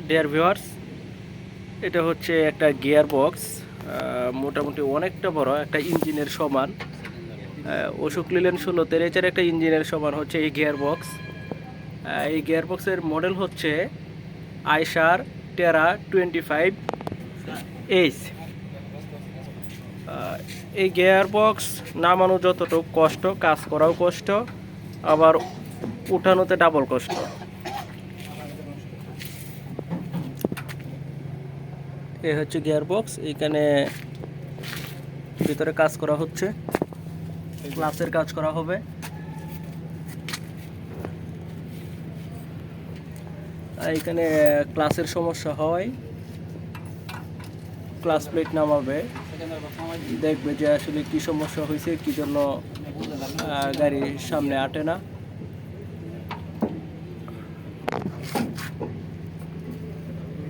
Dear viewers, এটা হচ্ছে একটা গিয়ার বক্স। মোটামুটি অনেকটা বড়, একটা ইঞ্জিনের সমান। অশোক লিল্যান্ড 16 তেরেচের একটা ইঞ্জিনের সমান হচ্ছে এই গিয়ার বক্স। এই গিয়ার বক্সের মডেল হচ্ছে আইশার টেরা 25H। এই গিয়ার বক্স নামানো যতটুকু কষ্ট, কাজ করাও কষ্ট, আবার উঠানোতে ডাবল কষ্ট। এই হচ্ছে গিয়ার বক্স। এইখানে ভিতরে কাজ করা হচ্ছে, ক্লাসের কাজ করা হবে। এইখানে ক্লাসের সমস্যা হয়, ক্লাস প্লেট নামাবে, দেখবে যে আসলে কি সমস্যা হয়েছে, কি জন্য গাড়ির সামনে আটে না।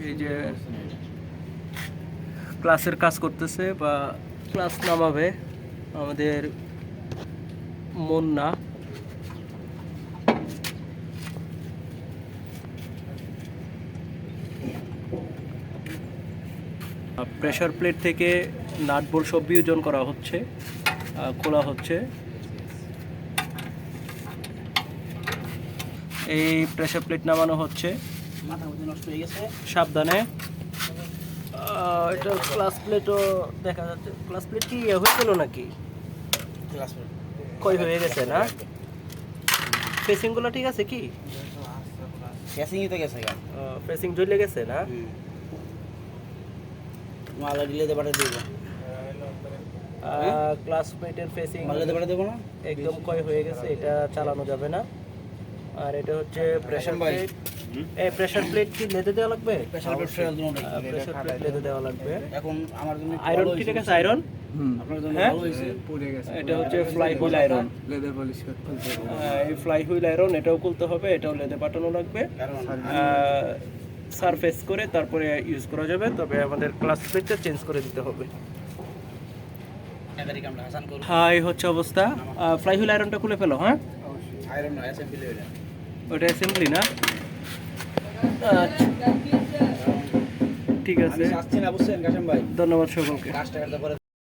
এই যে ক্লাসের কাজ করতেছে বা ক্লাস নামাবে আমাদের মুন্না। প্রেসার প্লেট থেকে নাট বোল্ট সব বিয়োজন করা হচ্ছে, খোলা হচ্ছে। এই প্রেসার প্লেট নামানো হচ্ছে, নষ্ট হয়ে গেছে, সাবধানে। এটা ক্লাস প্লেটও দেখা যাচ্ছে। ক্লাস প্লেট কি হয়েছিল নাকি? ক্ষয় হয়ে গেছে না? ফেসিংগুলো ঠিক আছে কি? ফেসিংই তো গেছে গা, ফেসিং জ্বলে গেছে না? মালা দিলে দেবাটা দিব, ক্লাস প্লেটের ফেসিং মালা দেবাটা দেবো না, একদম ক্ষয় হয়ে গেছে, এটা চালানো যাবে না। আর এটা হচ্ছে প্রেসার প্লেট। এই প্রেসার প্লেট কি লেদে দেওয়া লাগবে? প্রেসার প্লেট ফেল দিনো প্রেসার প্লেট লেদে দেওয়া লাগবে। এখন আমার জন্য আয়রন ঠিক আছে, আয়রন আপনার জন্য হ্যাঁ? ভালো হইছে, পুড়ে গেছে। এটা হচ্ছে fly wheel iron. Leather polish খুলতে হবে। এই ফ্লাই হুইল আয়রন এটাও খুলতে হবে, এটাও লেদে পাঠানো লাগবে। কারণ সারফেস করে তারপরে ইউজ করা যাবে, তবে আমাদের ক্লাস প্লেটটা চেঞ্জ করে দিতে হবে। একারি কামটা হাসান করব, হ্যাঁ, এই হচ্ছে অবস্থা। ফ্লাই হুইল আয়রনটা খুলে ফেলো। হ্যাঁ, আয়রন না অ্যাসেম্বলি হইলা, ওটা অ্যাসেম্বলি না? আচ্ছা, ঠিক আছে, আমি আসছি না, বুঝছেন কাশেম ভাই, ধন্যবাদ সকলকে। কাজটা করতে পারে।